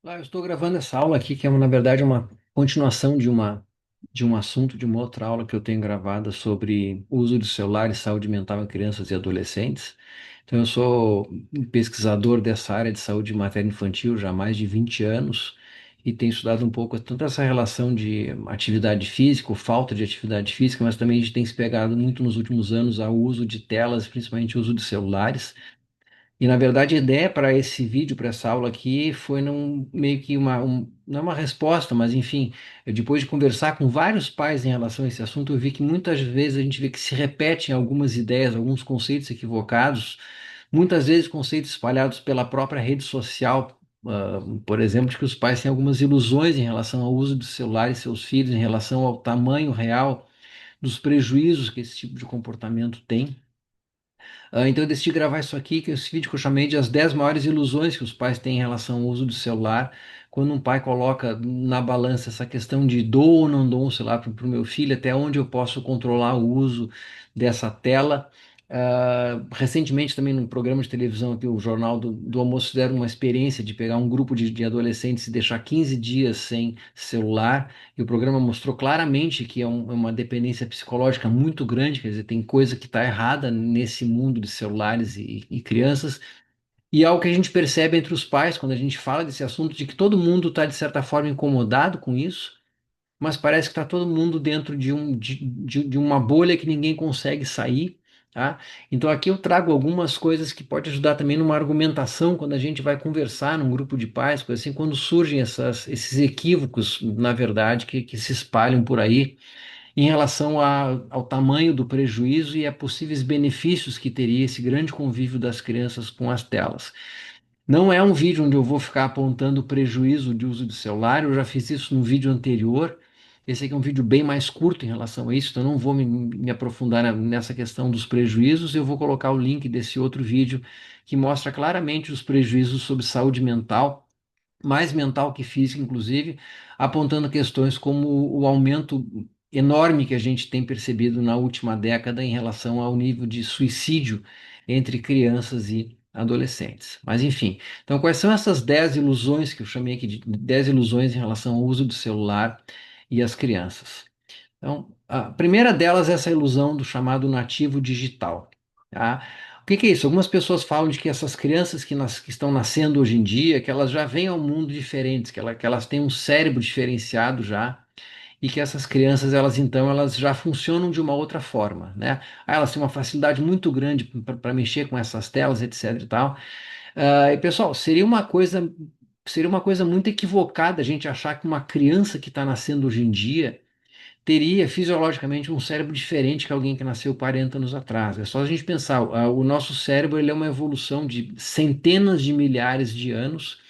Eu estou gravando essa aula aqui, que é, na verdade, uma continuação de um assunto, de uma outra aula que eu tenho gravada sobre o uso do celular e saúde mental em crianças e adolescentes. Então, eu sou um pesquisador dessa área de saúde materna infantil já há mais de 20 anos e tenho estudado um pouco tanto essa relação de atividade física, ou falta de atividade física, mas também a gente tem se pegado muito nos últimos anos ao uso de telas, principalmente o uso de celulares. E na verdade a ideia para esse vídeo, para essa aula aqui, foi meio que não é uma resposta, mas enfim, depois de conversar com vários pais em relação a esse assunto, eu vi que muitas vezes a gente vê que se repetem algumas ideias, alguns conceitos equivocados, muitas vezes conceitos espalhados pela própria rede social. Por exemplo, de que os pais têm algumas ilusões em relação ao uso do celular e seus filhos, em relação ao tamanho real dos prejuízos que esse tipo de comportamento tem. Então eu decidi gravar isso aqui, que é esse vídeo que eu chamei de as 10 maiores ilusões que os pais têm em relação ao uso do celular. Quando um pai coloca na balança essa questão de dou ou não dou um celular para o meu filho, até onde eu posso controlar o uso dessa tela. Recentemente também num programa de televisão aqui, o Jornal do Almoço, fizeram uma experiência de pegar um grupo de adolescentes e deixar 15 dias sem celular, e o programa mostrou claramente que é uma dependência psicológica muito grande, quer dizer, tem coisa que está errada nesse mundo de celulares e crianças, e é algo que a gente percebe entre os pais quando a gente fala desse assunto, de que todo mundo está, de certa forma, incomodado com isso, mas parece que está todo mundo dentro de uma bolha que ninguém consegue sair, tá? Então aqui eu trago algumas coisas que pode ajudar também numa argumentação quando a gente vai conversar num grupo de pais, coisa assim, quando surgem esses equívocos, na verdade, que se espalham por aí em relação ao tamanho do prejuízo e a possíveis benefícios que teria esse grande convívio das crianças com as telas. Não é um vídeo onde eu vou ficar apontando o prejuízo de uso do celular, eu já fiz isso no vídeo anterior. Esse aqui é um vídeo bem mais curto em relação a isso, então eu não vou me aprofundar nessa questão dos prejuízos. Eu vou colocar o link desse outro vídeo que mostra claramente os prejuízos sobre saúde mental, mais mental que física, inclusive, apontando questões como o aumento enorme que a gente tem percebido na última década em relação ao nível de suicídio entre crianças e adolescentes. Mas enfim, então quais são essas 10 ilusões que eu chamei aqui de 10 ilusões em relação ao uso do celular e as crianças? Então, a primeira delas é essa ilusão do chamado nativo digital, tá? O que que é isso? Algumas pessoas falam de que essas crianças que estão nascendo hoje em dia, que elas já vêm ao mundo diferentes, que elas têm um cérebro diferenciado já, e que essas crianças, elas já funcionam de uma outra forma, né? Elas têm uma facilidade muito grande para mexer com essas telas, etc e tal. E pessoal, seria uma coisa muito equivocada a gente achar que uma criança que está nascendo hoje em dia teria fisiologicamente um cérebro diferente que alguém que nasceu 40 anos atrás. É só a gente pensar, o nosso cérebro ele é uma evolução de centenas de milhares de anos.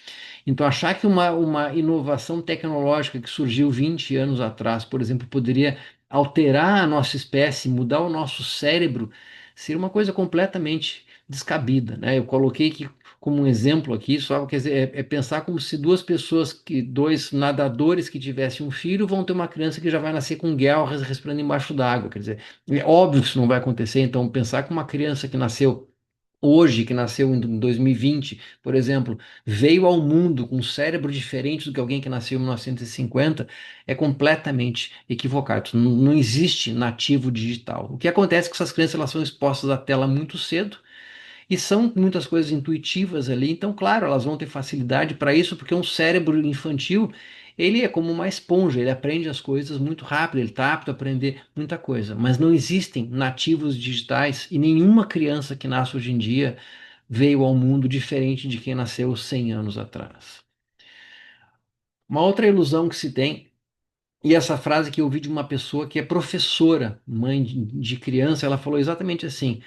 Então, achar que uma inovação tecnológica que surgiu 20 anos atrás, por exemplo, poderia alterar a nossa espécie, mudar o nosso cérebro, seria uma coisa completamente descabida, né? Eu coloquei que como um exemplo aqui, só quer dizer, é pensar como se dois nadadores que tivessem um filho vão ter uma criança que já vai nascer com guelras respirando embaixo d'água. Quer dizer, é óbvio que isso não vai acontecer. Então, pensar que uma criança que nasceu hoje, que nasceu em 2020, por exemplo, veio ao mundo com um cérebro diferente do que alguém que nasceu em 1950, é completamente equivocado. Não existe nativo digital. O que acontece é que essas crianças elas são expostas à tela muito cedo e são muitas coisas intuitivas ali, então, claro, elas vão ter facilidade para isso, porque um cérebro infantil, ele é como uma esponja, ele aprende as coisas muito rápido, ele está apto a aprender muita coisa, mas não existem nativos digitais e nenhuma criança que nasce hoje em dia veio ao mundo diferente de quem nasceu 100 anos atrás. Uma outra ilusão que se tem, e essa frase que eu ouvi de uma pessoa que é professora, mãe de criança, ela falou exatamente assim: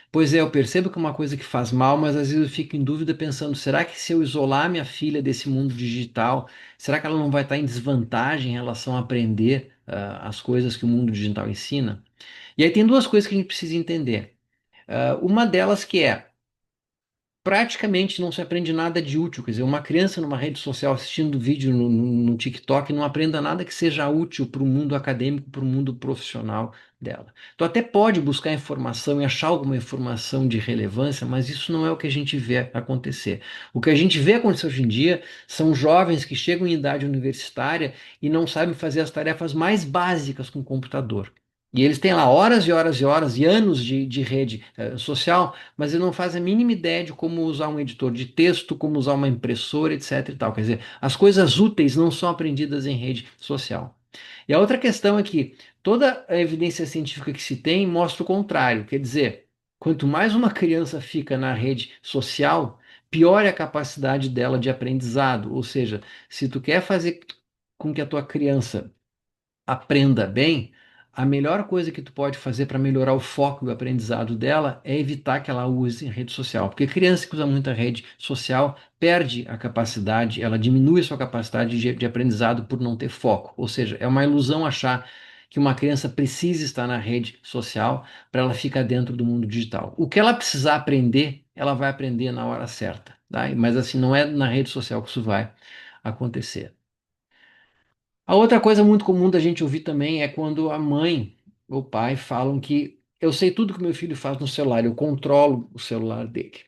pois é, eu percebo que é uma coisa que faz mal, mas às vezes eu fico em dúvida pensando, será que se eu isolar minha filha desse mundo digital, será que ela não vai estar em desvantagem em relação a aprender as coisas que o mundo digital ensina? E aí tem duas coisas que a gente precisa entender. Uma delas que é praticamente não se aprende nada de útil. Quer dizer, uma criança numa rede social assistindo vídeo no TikTok não aprenda nada que seja útil para o mundo acadêmico, para o mundo profissional dela. Tu até pode buscar informação e achar alguma informação de relevância, mas isso não é o que a gente vê acontecer. O que a gente vê acontecer hoje em dia são jovens que chegam em idade universitária e não sabem fazer as tarefas mais básicas com o computador. E eles têm lá horas e horas e horas e anos de rede social, mas ele não faz a mínima ideia de como usar um editor de texto, como usar uma impressora, etc e tal. Quer dizer, as coisas úteis não são aprendidas em rede social. E a outra questão é que toda a evidência científica que se tem mostra o contrário. Quer dizer, quanto mais uma criança fica na rede social, pior é a capacidade dela de aprendizado. Ou seja, se tu quer fazer com que a tua criança aprenda bem, a melhor coisa que tu pode fazer para melhorar o foco e o aprendizado dela é evitar que ela use rede social. Porque criança que usa muita rede social perde a capacidade, ela diminui a sua capacidade de aprendizado por não ter foco. Ou seja, é uma ilusão achar que uma criança precisa estar na rede social para ela ficar dentro do mundo digital. O que ela precisar aprender, ela vai aprender na hora certa, tá? Mas assim, não é na rede social que isso vai acontecer. A outra coisa muito comum da gente ouvir também é quando a mãe ou o pai falam que eu sei tudo que meu filho faz no celular, eu controlo o celular dele.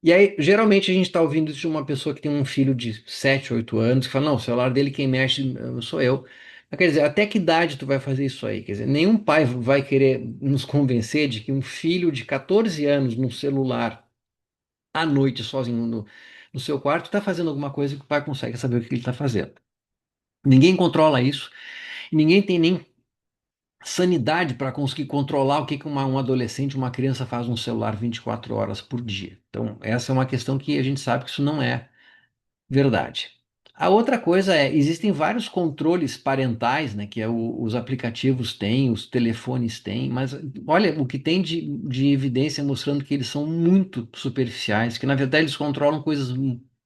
E aí, geralmente, a gente está ouvindo isso de uma pessoa que tem um filho de 7, 8 anos, que fala, não, o celular dele quem mexe sou eu. Mas, quer dizer, até que idade tu vai fazer isso aí? Quer dizer, nenhum pai vai querer nos convencer de que um filho de 14 anos no celular, à noite, sozinho no seu quarto, está fazendo alguma coisa que o pai consegue saber o que ele está fazendo. Ninguém controla isso. Ninguém tem nem sanidade para conseguir controlar o que que um adolescente, uma criança faz no celular 24 horas por dia. Então, essa é uma questão que a gente sabe que isso não é verdade. A outra coisa é, existem vários controles parentais, né, que os aplicativos têm, os telefones têm, mas olha, o que tem de evidência mostrando que eles são muito superficiais, que na verdade eles controlam coisas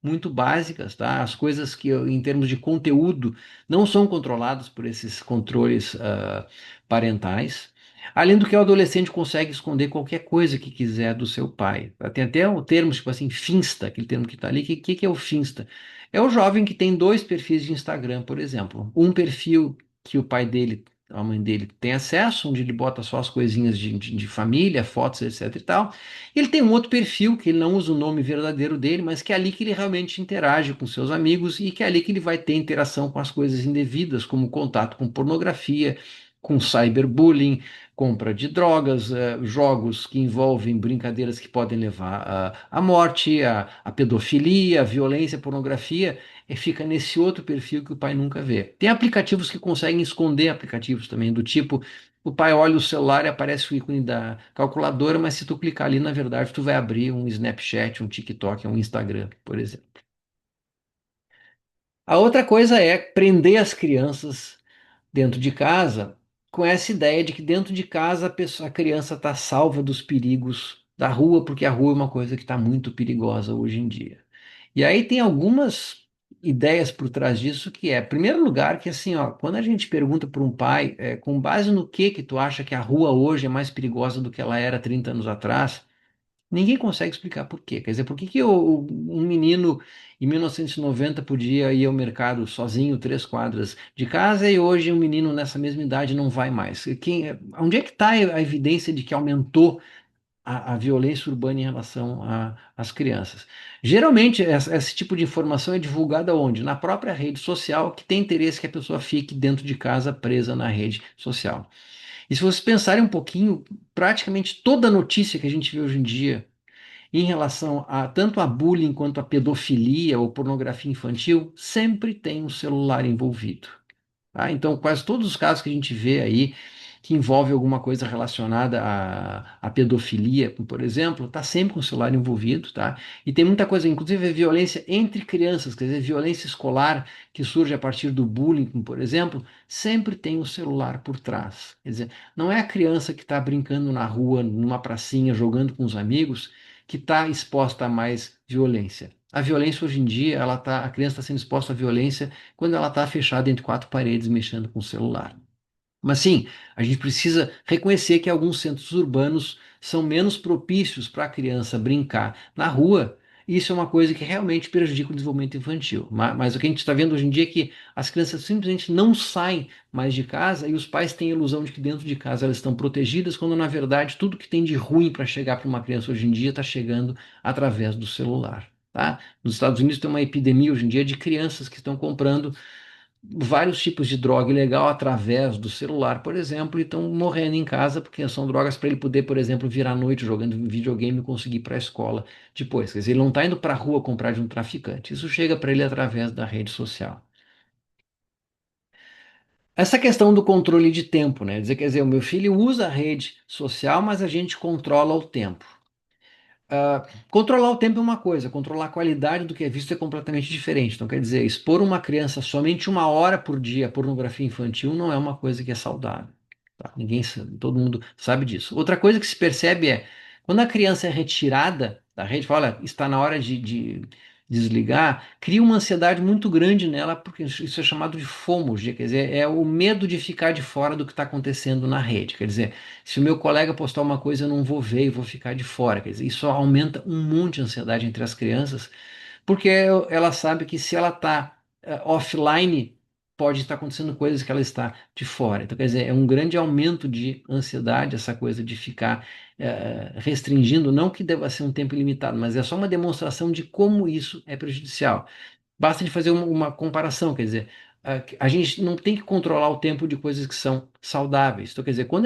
muito básicas, tá? As coisas que em termos de conteúdo não são controladas por esses controles parentais. Além do que o adolescente consegue esconder qualquer coisa que quiser do seu pai. Tem até o termo, tipo assim, finsta, aquele termo que está ali. O que é o finsta? É o jovem que tem dois perfis de Instagram, por exemplo. Um perfil que o pai dele, a mãe dele tem acesso, onde ele bota só as coisinhas de família, fotos, etc e tal. Ele tem um outro perfil que ele não usa o nome verdadeiro dele, mas que é ali que ele realmente interage com seus amigos e que é ali que ele vai ter interação com as coisas indevidas, como contato com pornografia, com cyberbullying, compra de drogas, jogos que envolvem brincadeiras que podem levar à morte, à pedofilia, à violência, à pornografia, e fica nesse outro perfil que o pai nunca vê. Tem aplicativos que conseguem esconder aplicativos também, do tipo, o pai olha o celular e aparece o ícone da calculadora, mas se tu clicar ali, na verdade, tu vai abrir um Snapchat, um TikTok, um Instagram, por exemplo. A outra coisa é prender as crianças dentro de casa, com essa ideia de que dentro de casa a criança está salva dos perigos da rua, porque a rua é uma coisa que está muito perigosa hoje em dia. E aí tem algumas ideias por trás disso que é, em primeiro lugar, que assim, ó, quando a gente pergunta para um pai, com base no que tu acha que a rua hoje é mais perigosa do que ela era 30 anos atrás, ninguém consegue explicar por quê. Quer dizer, por que que um menino em 1990 podia ir ao mercado sozinho, 3 quadras de casa, e hoje um menino nessa mesma idade não vai mais? Onde é que está a evidência de que aumentou a violência urbana em relação às crianças? Geralmente, esse tipo de informação é divulgada onde? Na própria rede social, que tem interesse que a pessoa fique dentro de casa presa na rede social. E se vocês pensarem um pouquinho, praticamente toda notícia que a gente vê hoje em dia em relação a tanto a bullying quanto a pedofilia ou pornografia infantil, sempre tem um celular envolvido. Tá? Então, quase todos os casos que a gente vê aí que envolve alguma coisa relacionada à pedofilia, por exemplo, está sempre com o celular envolvido, tá? E tem muita coisa, inclusive violência entre crianças, quer dizer, violência escolar que surge a partir do bullying, por exemplo, sempre tem o celular por trás. Quer dizer, não é a criança que está brincando na rua, numa pracinha, jogando com os amigos, que está exposta a mais violência. A violência hoje em dia, a criança está sendo exposta à violência quando ela está fechada entre quatro paredes mexendo com o celular. Mas sim, a gente precisa reconhecer que alguns centros urbanos são menos propícios para a criança brincar na rua. E isso é uma coisa que realmente prejudica o desenvolvimento infantil. Mas o que a gente está vendo hoje em dia é que as crianças simplesmente não saem mais de casa e os pais têm a ilusão de que dentro de casa elas estão protegidas, quando na verdade tudo que tem de ruim para chegar para uma criança hoje em dia está chegando através do celular. Tá? Nos Estados Unidos tem uma epidemia hoje em dia de crianças que estão comprando vários tipos de droga ilegal através do celular, por exemplo, e estão morrendo em casa porque são drogas para ele poder, por exemplo, virar à noite jogando videogame e conseguir ir para a escola depois. Quer dizer, ele não está indo para a rua comprar de um traficante. Isso chega para ele através da rede social. Essa questão do controle de tempo, né? Quer dizer, o meu filho usa a rede social, mas a gente controla o tempo. Controlar o tempo é uma coisa, controlar a qualidade do que é visto é completamente diferente. Então, quer dizer, expor uma criança somente 1 hora por dia à pornografia infantil não é uma coisa que é saudável. Tá? Ninguém sabe, todo mundo sabe disso. Outra coisa que se percebe é quando a criança é retirada da rede, fala, olha, está na hora de desligar, cria uma ansiedade muito grande nela, porque isso é chamado de FOMO, quer dizer, é o medo de ficar de fora do que está acontecendo na rede. Quer dizer, se o meu colega postar uma coisa, eu não vou ver e vou ficar de fora. Quer dizer, isso aumenta um monte de ansiedade entre as crianças, porque ela sabe que se ela está offline, pode estar acontecendo coisas que ela está de fora. Então, quer dizer, é um grande aumento de ansiedade essa coisa de ficar restringindo, não que deva ser um tempo ilimitado, mas é só uma demonstração de como isso é prejudicial. Basta de fazer uma comparação, quer dizer, a gente não tem que controlar o tempo de coisas que são saudáveis. Então, quer dizer, quando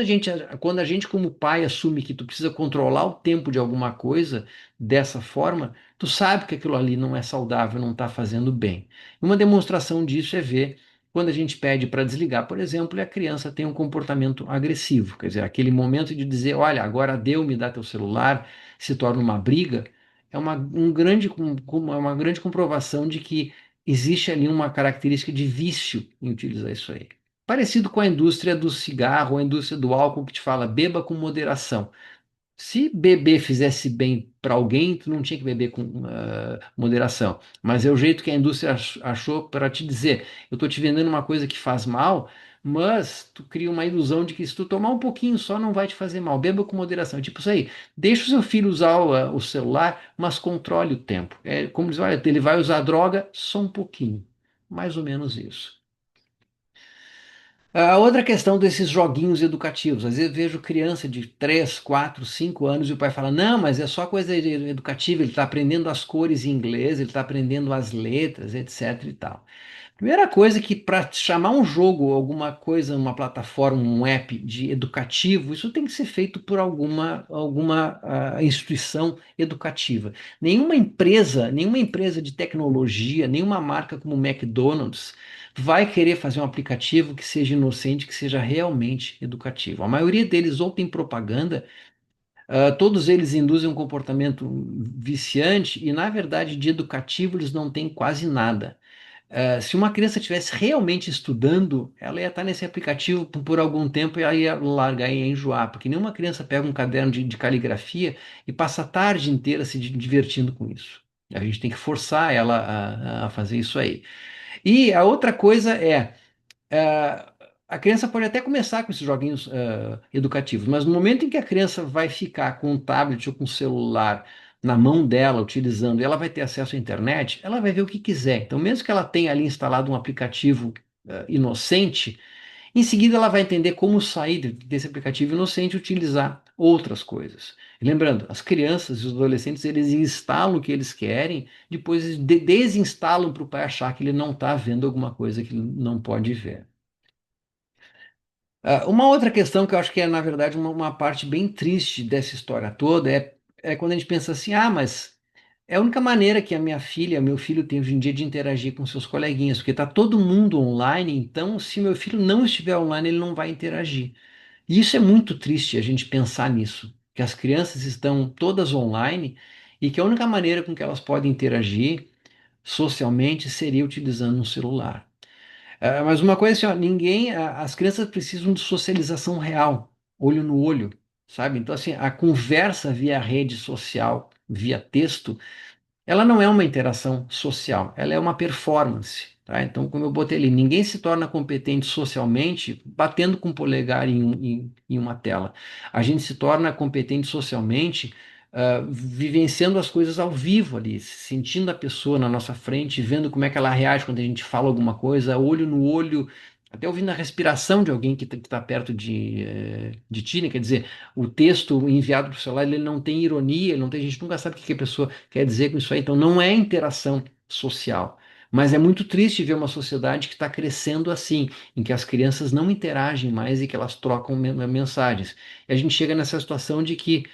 a gente como pai assume que tu precisa controlar o tempo de alguma coisa dessa forma, tu sabe que aquilo ali não é saudável, não está fazendo bem. Uma demonstração disso é ver quando a gente pede para desligar, por exemplo, e a criança tem um comportamento agressivo, quer dizer, aquele momento de dizer, olha, agora deu, me dá teu celular, se torna uma briga, é uma grande comprovação de que existe ali uma característica de vício em utilizar isso aí. Parecido com a indústria do cigarro, a indústria do álcool que te fala, beba com moderação. Se beber fizesse bem para alguém, tu não tinha que beber com moderação. Mas é o jeito que a indústria achou para te dizer: eu estou te vendendo uma coisa que faz mal, mas tu cria uma ilusão de que se tu tomar um pouquinho só não vai te fazer mal. Beba com moderação. Tipo isso aí. Deixa o seu filho usar o celular, mas controle o tempo. É como diz, olha, ele vai usar droga só um pouquinho. Mais ou menos isso. A outra questão desses joguinhos educativos. Às vezes eu vejo criança de 3, 4, 5 anos e o pai fala: não, mas é só coisa educativa, ele está aprendendo as cores em inglês, ele está aprendendo as letras, etc e tal. Primeira coisa que para chamar um jogo, alguma coisa, uma plataforma, um app de educativo, isso tem que ser feito por alguma instituição educativa. Nenhuma empresa de tecnologia, nenhuma marca como o McDonald's vai querer fazer um aplicativo que seja inocente, que seja realmente educativo. A maioria deles ou tem propaganda, todos eles induzem um comportamento viciante e, na verdade, de educativo eles não têm quase nada. Se uma criança estivesse realmente estudando, ela ia estar nesse aplicativo por algum tempo e ela ia largar e ia enjoar, porque nenhuma criança pega um caderno de caligrafia e passa a tarde inteira se divertindo com isso. A gente tem que forçar ela a fazer isso aí. E a outra coisa é, a criança pode até começar com esses joguinhos educativos, mas no momento em que a criança vai ficar com um tablet ou com um celular na mão dela, utilizando, e ela vai ter acesso à internet, ela vai ver o que quiser. Então, mesmo que ela tenha ali instalado um aplicativo inocente, em seguida ela vai entender como sair desse aplicativo inocente e utilizar outras coisas. E lembrando, as crianças e os adolescentes, eles instalam o que eles querem, depois eles desinstalam para o pai achar que ele não está vendo alguma coisa que ele não pode ver. Uma outra questão que eu acho que é, na verdade, uma parte bem triste dessa história toda é quando a gente pensa assim, mas é a única maneira que a minha filha, meu filho tem hoje em dia de interagir com seus coleguinhas, porque está todo mundo online, então se meu filho não estiver online, ele não vai interagir. E isso é muito triste a gente pensar nisso, que as crianças estão todas online e que a única maneira com que elas podem interagir socialmente seria utilizando um celular. Mas uma coisa assim, ó, as crianças precisam de socialização real, olho no olho, sabe? Então, assim, a conversa via rede social, via texto, ela não é uma interação social, ela é uma performance. Tá? Então, como eu botei ali, ninguém se torna competente socialmente batendo com o polegar em uma tela. A gente se torna competente socialmente vivenciando as coisas ao vivo ali, sentindo a pessoa na nossa frente, vendo como é que ela reage quando a gente fala alguma coisa, olho no olho, até ouvindo a respiração de alguém que está perto de ti, né? Quer dizer, o texto enviado para o celular, ele não tem ironia, ele não tem, a gente nunca sabe o que a pessoa quer dizer com isso aí, então não é interação social. Mas é muito triste ver uma sociedade que está crescendo assim, em que as crianças não interagem mais e que elas trocam mensagens. E a gente chega nessa situação de que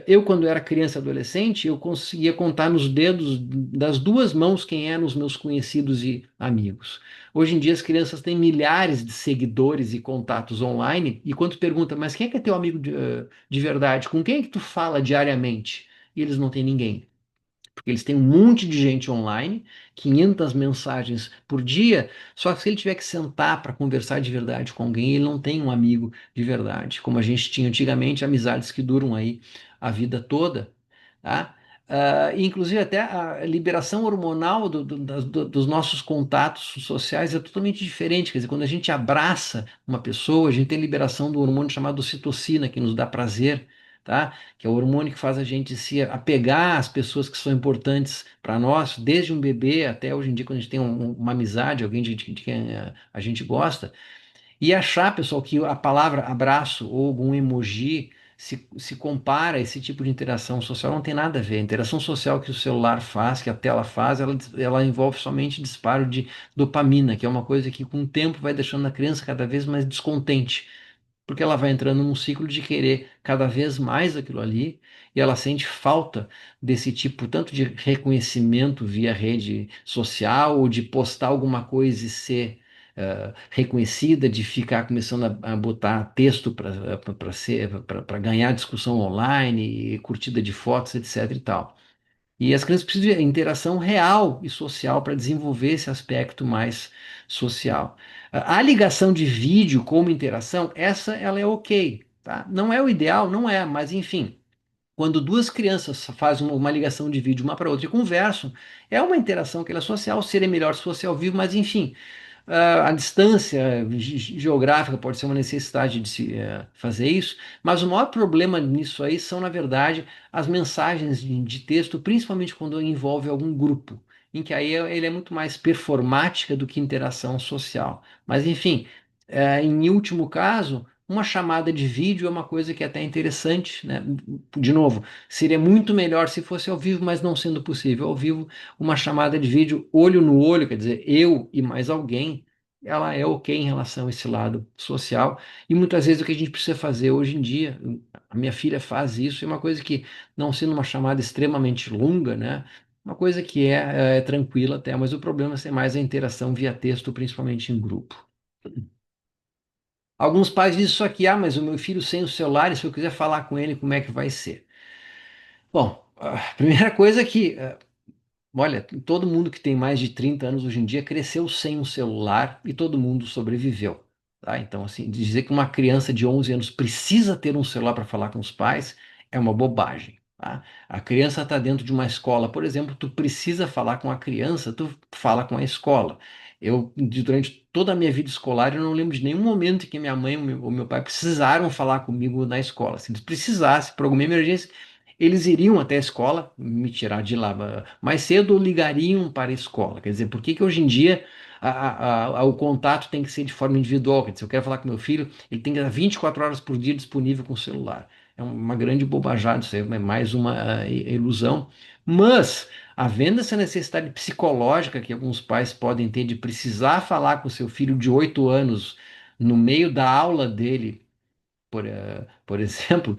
eu, quando era criança e adolescente, eu conseguia contar nos dedos das duas mãos quem eram os meus conhecidos e amigos. Hoje em dia as crianças têm milhares de seguidores e contatos online, e quando tu pergunta, mas quem é que é teu amigo de verdade? Com quem é que tu fala diariamente? E eles não têm ninguém. Porque eles têm um monte de gente online, 500 mensagens por dia, só que se ele tiver que sentar para conversar de verdade com alguém, ele não tem um amigo de verdade, como a gente tinha antigamente, amizades que duram aí a vida toda, tá? Inclusive até a liberação hormonal dos nossos contatos sociais é totalmente diferente. Quer dizer, quando a gente abraça uma pessoa, a gente tem liberação do hormônio chamado ocitocina, que nos dá prazer, tá? Que é o hormônio que faz a gente se apegar às pessoas que são importantes para nós, desde um bebê até hoje em dia, quando a gente tem uma amizade, alguém de quem a gente gosta. E achar, pessoal, que a palavra abraço ou algum emoji se compara a esse tipo de interação social, não tem nada a ver. A interação social que o celular faz, que a tela faz, ela envolve somente disparo de dopamina, que é uma coisa que com o tempo vai deixando a criança cada vez mais descontente, porque ela vai entrando num ciclo de querer cada vez mais aquilo ali, e ela sente falta desse tipo, tanto de reconhecimento via rede social, ou de postar alguma coisa e ser reconhecida, de ficar começando a botar texto para ganhar discussão online, e curtida de fotos, etc. e tal. E as crianças precisam de interação real e social para desenvolver esse aspecto mais social. A ligação de vídeo como interação, essa ela é ok, tá? Não é o ideal, não é, mas enfim, quando duas crianças fazem uma ligação de vídeo uma para outra e conversam, é uma interação que ela é social, seria melhor se fosse ao vivo, mas enfim, a distância geográfica pode ser uma necessidade de se fazer isso, mas o maior problema nisso aí são, na verdade, as mensagens de texto, principalmente quando envolve algum grupo, em que aí ele é muito mais performática do que interação social. Mas, enfim, em último caso, uma chamada de vídeo é uma coisa que é até interessante, né? De novo, seria muito melhor se fosse ao vivo, mas não sendo possível ao vivo, uma chamada de vídeo olho no olho, quer dizer, eu e mais alguém, ela é ok em relação a esse lado social. E muitas vezes o que a gente precisa fazer hoje em dia, a minha filha faz isso, é uma coisa que, não sendo uma chamada extremamente longa, né? Uma coisa que é tranquila até, mas o problema é mais a interação via texto, principalmente em grupo. Alguns pais dizem isso aqui, mas o meu filho sem o celular, e se eu quiser falar com ele, como é que vai ser? Bom, a primeira coisa é que olha, todo mundo que tem mais de 30 anos hoje em dia cresceu sem um celular e todo mundo sobreviveu, tá? Então, assim, dizer que uma criança de 11 anos precisa ter um celular para falar com os pais é uma bobagem, tá? A criança está dentro de uma escola, por exemplo, tu precisa falar com a criança, tu fala com a escola. Durante toda a minha vida escolar, eu não lembro de nenhum momento em que minha mãe ou meu pai precisaram falar comigo na escola. Se eles precisassem, por alguma emergência, eles iriam até a escola, me tirar de lá mais cedo ou ligariam para a escola. Quer dizer, por que que hoje em dia o contato tem que ser de forma individual? Quer dizer, eu quero falar com meu filho, ele tem que estar 24 horas por dia disponível com o celular. É uma grande bobajada, isso aí é mais uma ilusão. Mas, havendo essa necessidade psicológica que alguns pais podem ter de precisar falar com seu filho de 8 anos no meio da aula dele, por exemplo,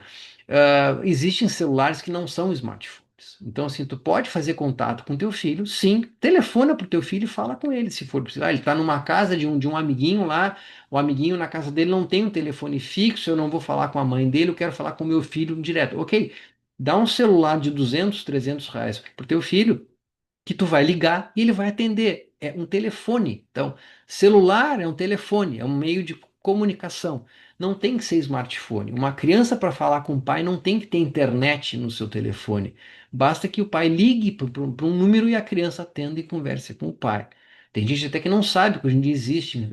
existem celulares que não são smartphones. Então, assim, tu pode fazer contato com teu filho, sim, telefona pro teu filho e fala com ele, se for precisar. Ele está numa casa de um amiguinho lá, o amiguinho na casa dele não tem um telefone fixo, eu não vou falar com a mãe dele, eu quero falar com o meu filho direto. Ok, dá um celular de 200, 300 reais pro teu filho, que tu vai ligar e ele vai atender. É um telefone. Então, celular é um telefone, é um meio de comunicação. Não tem que ser smartphone. Uma criança para falar com o pai não tem que ter internet no seu telefone. Basta que o pai ligue para um número e a criança atenda e converse com o pai. Tem gente até que não sabe que hoje em dia existem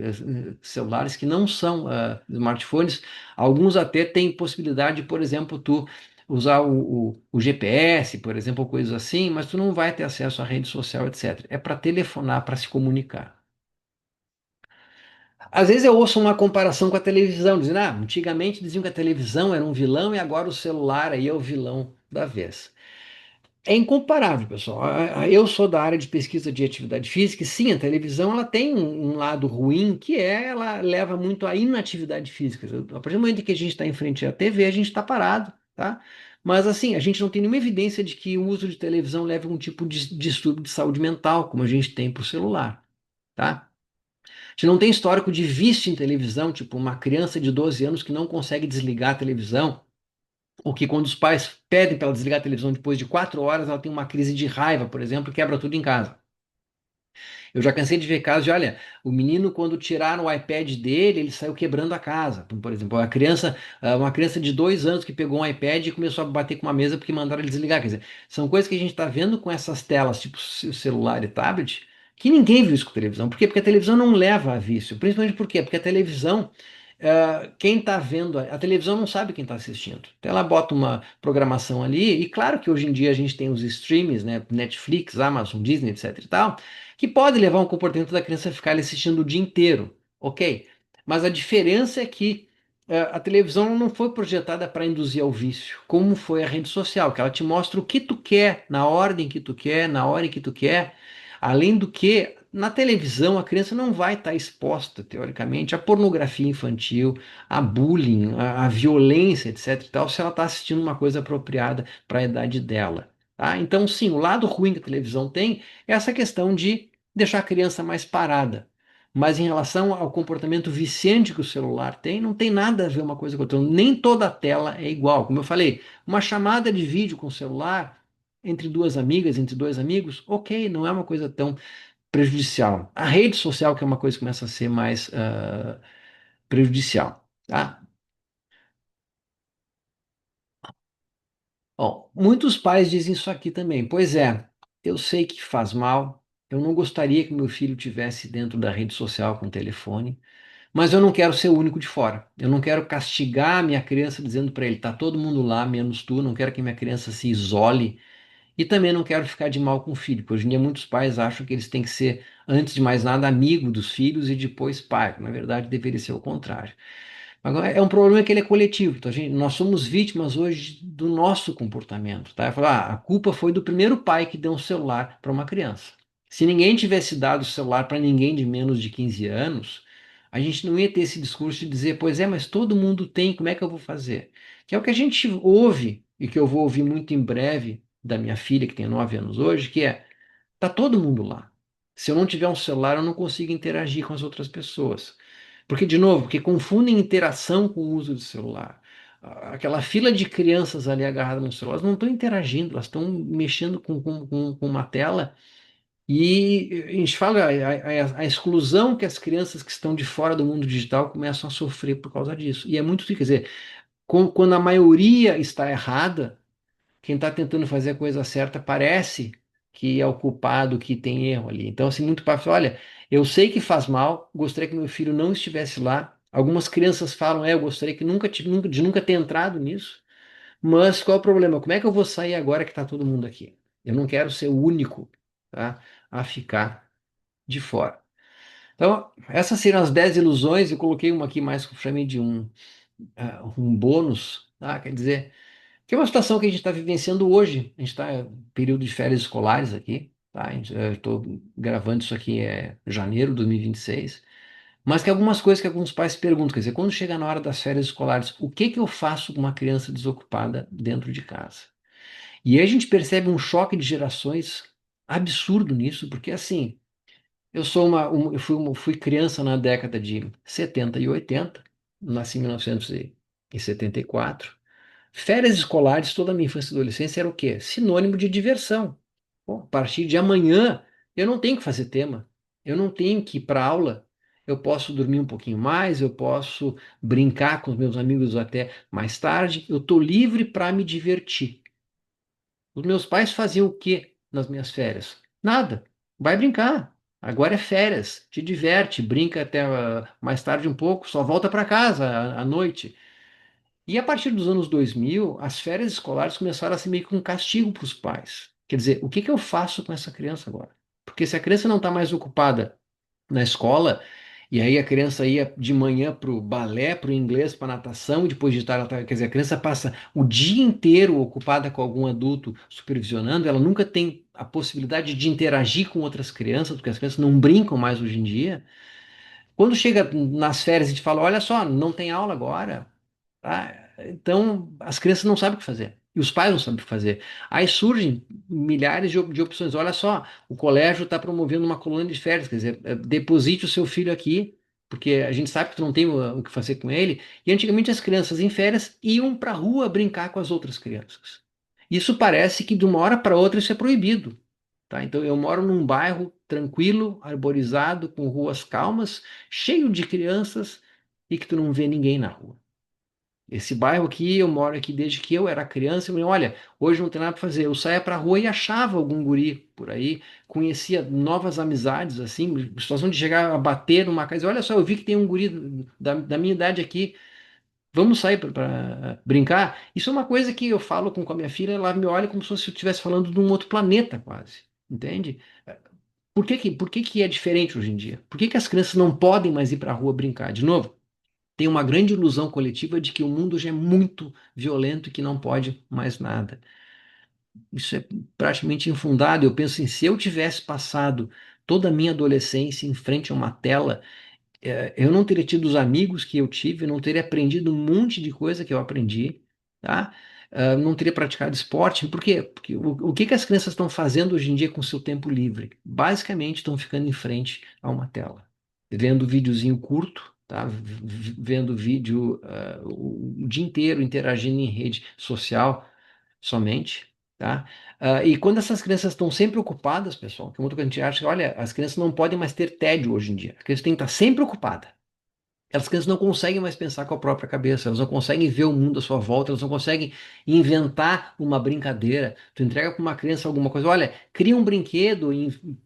celulares que não são smartphones. Alguns até têm possibilidade, por exemplo, tu usar o GPS, por exemplo, ou coisas assim, mas tu não vai ter acesso à rede social, etc. É para telefonar, para se comunicar. Às vezes eu ouço uma comparação com a televisão, dizendo, antigamente diziam que a televisão era um vilão e agora o celular aí é o vilão da vez. É incomparável, pessoal. Eu sou da área de pesquisa de atividade física, e sim, a televisão ela tem um lado ruim, que é ela leva muito à inatividade física. A partir do momento que a gente está em frente à TV, a gente está parado, tá? Mas assim, a gente não tem nenhuma evidência de que o uso de televisão leve a um tipo de distúrbio de saúde mental, como a gente tem para o celular, tá? A gente não tem histórico de vício em televisão, tipo uma criança de 12 anos que não consegue desligar a televisão, ou que quando os pais pedem para ela desligar a televisão depois de 4 horas, ela tem uma crise de raiva, por exemplo, e quebra tudo em casa. Eu já cansei de ver casos de, olha, o menino, quando tiraram o iPad dele, ele saiu quebrando a casa. Por exemplo, uma criança de 2 anos que pegou um iPad e começou a bater com uma mesa porque mandaram ele desligar. Quer dizer, são coisas que a gente está vendo com essas telas, tipo celular e tablet, que ninguém viu isso com televisão. Por quê? Porque a televisão não leva a vício. Principalmente por quê? Porque a televisão. Quem está vendo a televisão não sabe quem está assistindo. Então ela bota uma programação ali, e claro que hoje em dia a gente tem os streams, né? Netflix, Amazon, Disney, etc e tal, que pode levar um comportamento da criança a ficar ali assistindo o dia inteiro, ok? Mas a diferença é que a televisão não foi projetada para induzir ao vício, como foi a rede social, que ela te mostra o que tu quer, na ordem que tu quer, na hora em que tu quer. Além do que, na televisão a criança não vai estar exposta, teoricamente, à pornografia infantil, a bullying, a violência, etc. e tal, se ela está assistindo uma coisa apropriada para a idade dela. Tá? Então, sim, o lado ruim que a televisão tem é essa questão de deixar a criança mais parada. Mas em relação ao comportamento viciante que o celular tem, não tem nada a ver uma coisa com a outra. Nem toda tela é igual. Como eu falei, uma chamada de vídeo com o celular entre duas amigas, entre dois amigos, ok, não é uma coisa tão prejudicial. A rede social que é uma coisa que começa a ser mais prejudicial, tá? Bom, muitos pais dizem isso aqui também. Pois é, eu sei que faz mal. Eu não gostaria que meu filho tivesse dentro da rede social com telefone. Mas eu não quero ser o único de fora. Eu não quero castigar a minha criança dizendo para ele, tá todo mundo lá, menos tu. Não quero que minha criança se isole. E também não quero ficar de mal com o filho, porque hoje em dia muitos pais acham que eles têm que ser, antes de mais nada, amigo dos filhos e depois pai. Na verdade, deveria ser o contrário. Agora, é um problema que ele é coletivo. Então, nós somos vítimas hoje do nosso comportamento, tá? Eu falo, a culpa foi do primeiro pai que deu um celular para uma criança. Se ninguém tivesse dado o celular para ninguém de menos de 15 anos, a gente não ia ter esse discurso de dizer, pois é, mas todo mundo tem, como é que eu vou fazer? Que é o que a gente ouve e que eu vou ouvir muito em breve da minha filha, que tem 9 anos hoje, que é, tá todo mundo lá. Se eu não tiver um celular, eu não consigo interagir com as outras pessoas. Porque, de novo, porque confundem interação com o uso do celular. Aquela fila de crianças ali agarradas no celular, elas não estão interagindo, elas estão mexendo com uma tela. E a gente fala a exclusão que as crianças que estão de fora do mundo digital começam a sofrer por causa disso. E é muito, quer dizer, quando a maioria está errada, quem está tentando fazer a coisa certa parece que é o culpado, que tem erro ali. Então, assim, muito pai fala, olha, eu sei que faz mal, gostaria que meu filho não estivesse lá. Algumas crianças falam, eu gostaria que de nunca ter entrado nisso. Mas qual é o problema? Como é que eu vou sair agora que está todo mundo aqui? Eu não quero ser o único, tá, a ficar de fora. Então, essas seriam as 10 ilusões. Eu coloquei uma aqui mais para mim de um bônus, tá? Quer dizer, que é uma situação que a gente está vivenciando hoje. A gente está em período de férias escolares aqui, tá? Eu estou gravando isso aqui janeiro de 2026. Mas que algumas coisas que alguns pais se perguntam, quer dizer, quando chega na hora das férias escolares, o que que eu faço com uma criança desocupada dentro de casa? E aí a gente percebe um choque de gerações absurdo nisso, porque assim, eu fui criança na década de 70 e 80, nasci em 1974. Férias escolares, toda a minha infância e adolescência era o quê? Sinônimo de diversão. Bom, a partir de amanhã, eu não tenho que fazer tema, eu não tenho que ir para aula, eu posso dormir um pouquinho mais, eu posso brincar com os meus amigos até mais tarde, eu estou livre para me divertir. Os meus pais faziam o quê nas minhas férias? Nada. Vai brincar. Agora é férias. Te diverte, brinca até mais tarde um pouco, só volta para casa à noite. E a partir dos anos 2000, as férias escolares começaram a ser meio que um castigo para os pais. Quer dizer, o que que eu faço com essa criança agora? Porque se a criança não está mais ocupada na escola, e aí a criança ia de manhã para o balé, para o inglês, para a natação, e depois de tarde, quer dizer, a criança passa o dia inteiro ocupada com algum adulto supervisionando, ela nunca tem a possibilidade de interagir com outras crianças, porque as crianças não brincam mais hoje em dia. Quando chega nas férias e te fala, olha só, não tem aula agora, tá? Então as crianças não sabem o que fazer. E os pais não sabem o que fazer. Aí surgem milhares de opções. Olha só, o colégio está promovendo uma colônia de férias, quer dizer, deposite o seu filho aqui, porque a gente sabe que tu não tem o que fazer com ele. E antigamente as crianças em férias iam para a rua brincar com as outras crianças. Isso parece que de uma hora para outra isso é proibido. Tá? Então eu moro num bairro tranquilo, arborizado, com ruas calmas, cheio de crianças e que tu não vê ninguém na rua. Esse bairro aqui, eu moro aqui desde que eu era criança. Eu falei, olha, hoje não tem nada para fazer. Eu saía para a rua e achava algum guri por aí, conhecia novas amizades, assim, situação de chegar a bater numa casa. Olha só, eu vi que tem um guri da minha idade aqui. Vamos sair para brincar? Isso é uma coisa que eu falo com a minha filha, ela me olha como se eu estivesse falando de um outro planeta, quase. Entende? Por que que é diferente hoje em dia? Por que que as crianças não podem mais ir para a rua brincar? De novo, tem uma grande ilusão coletiva de que o mundo já é muito violento e que não pode mais nada. Isso é praticamente infundado. Eu penso em se eu tivesse passado toda a minha adolescência em frente a uma tela, eu não teria tido os amigos que eu tive, eu não teria aprendido um monte de coisa que eu aprendi, tá? Não teria praticado esporte. Por quê? Porque o que que as crianças estão fazendo hoje em dia com o seu tempo livre? Basicamente estão ficando em frente a uma tela, vendo videozinho curto, tá? Vendo vídeo, o dia inteiro, interagindo em rede social somente. Tá? E quando essas crianças estão sempre ocupadas, pessoal, que é muito que a gente acha, olha, as crianças não podem mais ter tédio hoje em dia. A criança tem que estar sempre ocupada. As crianças não conseguem mais pensar com a própria cabeça, elas não conseguem ver o mundo à sua volta, elas não conseguem inventar uma brincadeira. Tu entrega para uma criança alguma coisa, olha, cria um brinquedo,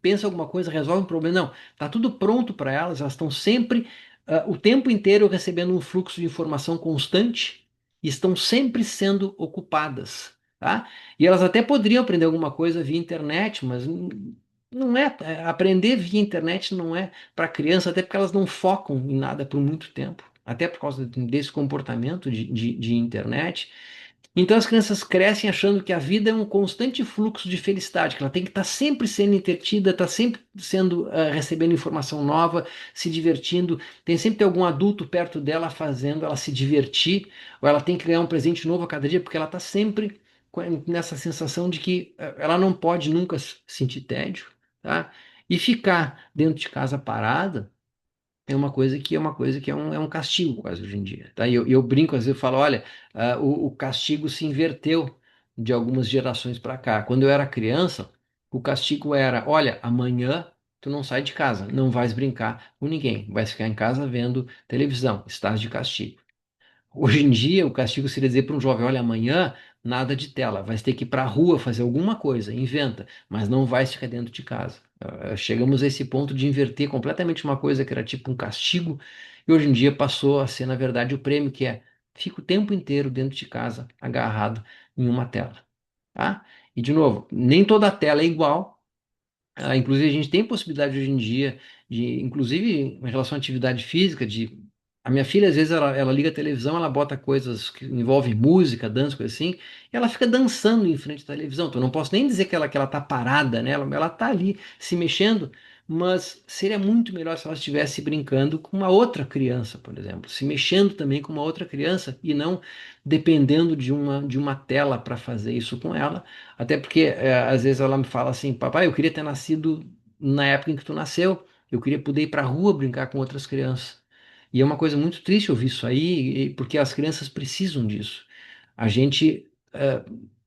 pensa alguma coisa, resolve um problema. Não, tá tudo pronto para elas, elas estão sempre, o tempo inteiro recebendo um fluxo de informação constante e estão sempre sendo ocupadas, tá? E elas até poderiam aprender alguma coisa via internet, mas não é, aprender via internet não é para criança, até porque elas não focam em nada por muito tempo, até por causa desse comportamento de internet. Então as crianças crescem achando que a vida é um constante fluxo de felicidade, que ela tem que estar sempre sendo entretida, estar sempre sendo, recebendo informação nova, se divertindo, tem sempre ter algum adulto perto dela fazendo ela se divertir, ou ela tem que ganhar um presente novo a cada dia, porque ela está sempre nessa sensação de que ela não pode nunca sentir tédio, tá? E ficar dentro de casa parada é uma coisa que é um castigo quase hoje em dia, tá? E eu brinco, às vezes eu falo, olha, o castigo se inverteu de algumas gerações para cá. Quando eu era criança, o castigo era, olha, amanhã tu não sai de casa, não vais brincar com ninguém, vais ficar em casa vendo televisão, estás de castigo. Hoje em dia, o castigo seria dizer para um jovem: olha, amanhã nada de tela, vai ter que ir para a rua fazer alguma coisa, inventa, mas não vai ficar dentro de casa. Chegamos a esse ponto de inverter completamente uma coisa que era tipo um castigo, e hoje em dia passou a ser, na verdade, o prêmio, que é fica o tempo inteiro dentro de casa, agarrado em uma tela. Tá? E, de novo, nem toda tela é igual. Inclusive, a gente tem possibilidade hoje em dia de, inclusive em relação à atividade física, de. A minha filha, às vezes, ela liga a televisão, ela bota coisas que envolvem música, dança, coisa assim, e ela fica dançando em frente à televisão. Então, eu não posso nem dizer que ela tá parada, né? Ela tá ali se mexendo, mas seria muito melhor se ela estivesse brincando com uma outra criança, por exemplo, se mexendo também com uma outra criança e não dependendo de uma tela para fazer isso com ela. Até porque às vezes ela me fala assim, papai, eu queria ter nascido na época em que tu nasceu, eu queria poder ir para a rua brincar com outras crianças. E é uma coisa muito triste ouvir isso aí, porque as crianças precisam disso. A gente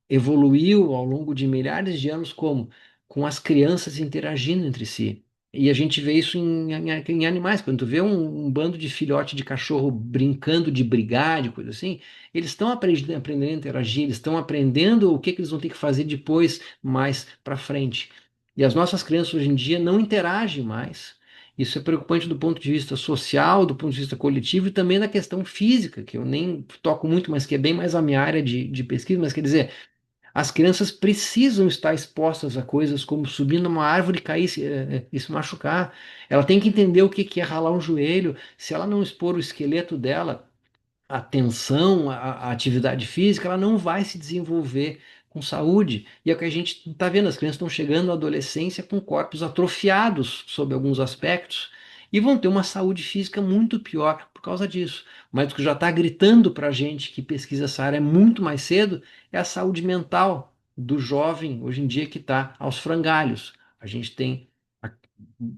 evoluiu ao longo de milhares de anos como? Com as crianças interagindo entre si. E a gente vê isso em animais. Quando tu vê um bando de filhote de cachorro brincando de brigar, de coisa assim, eles estão aprendendo a interagir, eles estão aprendendo o que que eles vão ter que fazer depois, mais para frente. E as nossas crianças hoje em dia não interagem mais. Isso é preocupante do ponto de vista social, do ponto de vista coletivo e também da questão física, que eu nem toco muito, mas que é bem mais a minha área de pesquisa. Mas quer dizer, as crianças precisam estar expostas a coisas como subir numa árvore, cair e se machucar. Ela tem que entender o que que é ralar um joelho. Se ela não expor o esqueleto dela, a tensão, a atividade física, ela não vai se desenvolver com saúde. E é o que a gente está vendo, as crianças estão chegando à adolescência com corpos atrofiados sob alguns aspectos e vão ter uma saúde física muito pior por causa disso. Mas o que já está gritando para a gente que pesquisa essa área muito mais cedo é a saúde mental do jovem hoje em dia que está aos frangalhos. A gente tem o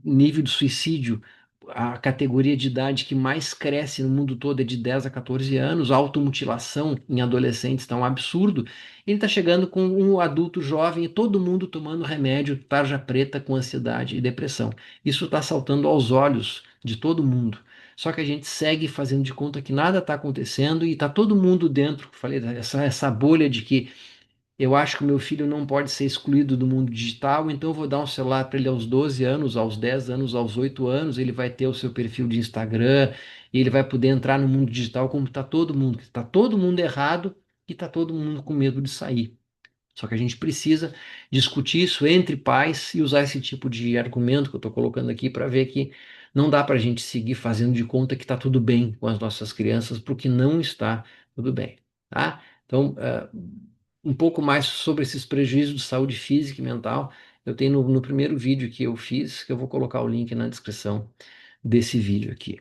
nível de suicídio, a categoria de idade que mais cresce no mundo todo é de 10 a 14 anos, a automutilação em adolescentes está um absurdo. Ele está chegando com um adulto jovem e todo mundo tomando remédio tarja preta com ansiedade e depressão. Isso está saltando aos olhos de todo mundo. Só que a gente segue fazendo de conta que nada está acontecendo e está todo mundo dentro. Falei, essa bolha de que eu acho que o meu filho não pode ser excluído do mundo digital, então eu vou dar um celular para ele aos 12 anos, aos 10 anos, aos 8 anos, ele vai ter o seu perfil de Instagram, e ele vai poder entrar no mundo digital como está todo mundo errado e está todo mundo com medo de sair. Só que a gente precisa discutir isso entre pais e usar esse tipo de argumento que eu estou colocando aqui para ver que não dá para a gente seguir fazendo de conta que está tudo bem com as nossas crianças, porque não está tudo bem, tá? Então, um pouco mais sobre esses prejuízos de saúde física e mental, eu tenho no primeiro vídeo que eu fiz, que eu vou colocar o link na descrição desse vídeo aqui.